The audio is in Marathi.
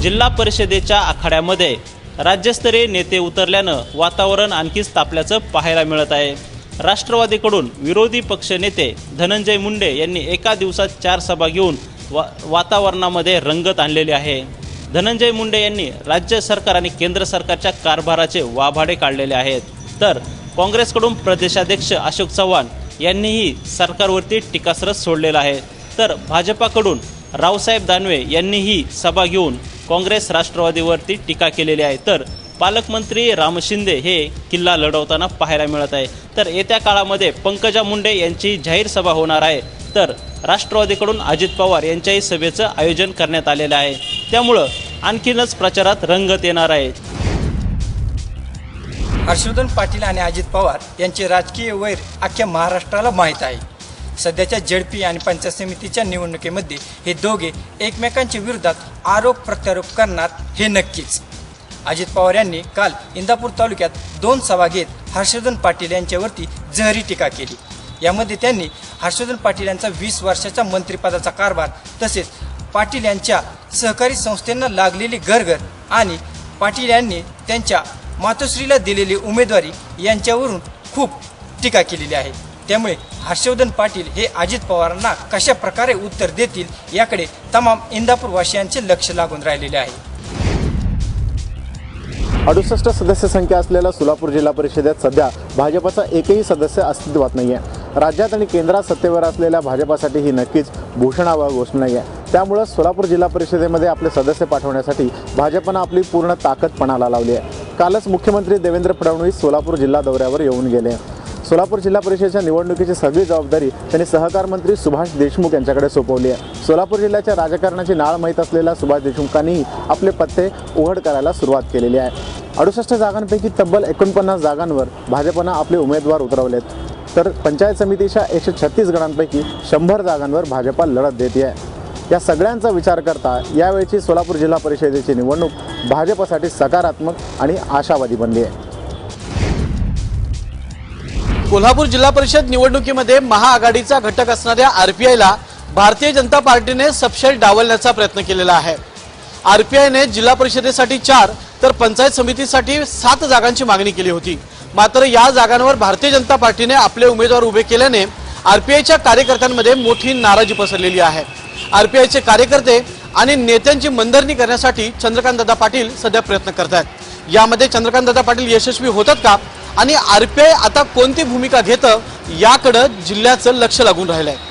जिल्हा परिषदेच्या आखाड्यामध्ये राज्यस्तरीय नेते उतरल्यानं वातावरण आणखीच तापल्याचं पाहायला मिळत आहे। राष्ट्रवादीकडून विरोधी पक्षनेते धनंजय मुंडे यांनी एका दिवसात 4 सभा घेऊन वातावरणामध्ये रंगत आणलेली आहे। धनंजय मुंडे यांनी राज्य सरकार आणि केंद्र सरकारच्या कारभाराचे वाभाडे काढलेले आहेत। तर काँग्रेसकडून प्रदेशाध्यक्ष अशोक चव्हाण यांनीही सरकारवरती टीकास्त्र सोडलेला आहे। तर भाजपाकडून रावसाहेब दानवे यांनीही सभा घेऊन काँग्रेस राष्ट्रवादीवरती टीका केलेली आहे। तर पालकमंत्री राम शिंदे हे किल्ला लढवताना पाहायला मिळत आहे। तर येत्या काळामध्ये पंकजा मुंडे यांची जाहीर सभा होणार आहे। तर राष्ट्रवादीकडून अजित पवार यांच्याही सभेचं आयोजन करण्यात आलेलं आहे। त्यामुळं आणखीनच प्रचारात रंगत येणार आहे। हर्षवर्धन पाटील आणि अजित पवार यांचे राजकीय वैर अख्ख्या महाराष्ट्राला माहीत आहे। सध्याच्या झडपी आणि पंचायत समितीच्या निवडणुकीमध्ये हे दोघे एकमेकांच्या विरोधात आरोप प्रत्यारोप करणार हे नक्कीच। अजित पवार यांनी काल इंदापूर तालुक्यात 2 सभा घेत हर्षवर्धन पाटील यांच्यावरती जहरी टीका केली। यामध्ये त्यांनी हर्षवर्धन पाटील यांचा 20 वर्षाचा मंत्रिपदाचा कारभार तसेच पाटील यांच्या सहकारी संस्थांना लागलेली गरगर आणि पाटील यांनी त्यांच्या मातोश्रीला दिलेली उमेदवारी यांच्यावरून खूप टीका केलेली आहे। त्यामुळे हर्षवर्धन पाटील हे अजित पवारांना कशा प्रकारे उत्तर देतील याकडे तमाम इंदापूरवासियांचे लक्ष लागून राहिलेले आहे। 68 सदस्य संख्या असलेल्या सोलापूर जिल्हा परिषदेत सध्या भाजपचा एकही सदस्य अस्तित्वात नाही आहे। राज्यात आणि केंद्रात सत्तेवर असलेल्या भाजपासाठी ही नक्कीच भूषणावह गोष्ट नाही आहे। त्यामुळे सोलापूर जिल्हा परिषदेमध्ये आपले सदस्य पाठवण्यासाठी भाजपनं आपली पूर्ण ताकद पणाला लावली आहे। कालच मुख्यमंत्री देवेंद्र फडणवीस सोलापूर जिल्हा दौऱ्यावर येऊन गेले। सोलापूर जिल्हा परिषदेच्या निवडणुकीची सगळी जबाबदारी त्यांनी सहकार मंत्री सुभाष देशमुख यांच्याकडे सोपवली आहे। सोलापूर जिल्ह्याच्या राजकारणाची नाळ माहीत असलेल्या सुभाष देशमुखांनीही आपले पत्ते उघड करायला सुरुवात केलेली आहे। 68 जागांपैकी तब्बल 49 जागांवर भाजपनं आपले उमेदवार उतरवलेत। तर पंचायत समितीच्या 136 गणांपैकी 100 जागांवर भाजपा लढत देते आहे। या सगळ्यांचा विचार करता यावेळची सोलापूर जिल्हा परिषदेची निवडणूक भाजपसाठी सकारात्मक आणि आशावादी बनली आहे। कोल्हापूर जिल्हा परिषद निवडणुकीमध्ये महाआघाडीचा घटक असणाऱ्या आरपीआयला भारतीय जनता पार्टीने सपशेल डावलण्याचा प्रयत्न केलेला आहे। आरपीआयने जिल्हा परिषदेसाठी 4 तर पंचायत समितीसाठी 7 जागांची मागणी केली होती। मात्र या जागांवर भारतीय जनता पार्टीने आपले उमेदवार उभे केल्याने आरपीआयच्या कार्यकर्त्यांमध्ये मोठी नाराजी पसरलेली आहे। आरपीआयचे कार्यकर्ते आणि नेत्यांची मनधरणी करण्यासाठी चंद्रकांतदादा पाटील सध्या प्रयत्न करतात। यामध्ये चंद्रकांतदादा पाटील यशस्वी होतात का आणि आरपीआय आता कोणती भूमिका घेतं याकडे जिल्ह्याचं लक्ष लागून राहिलं आहे।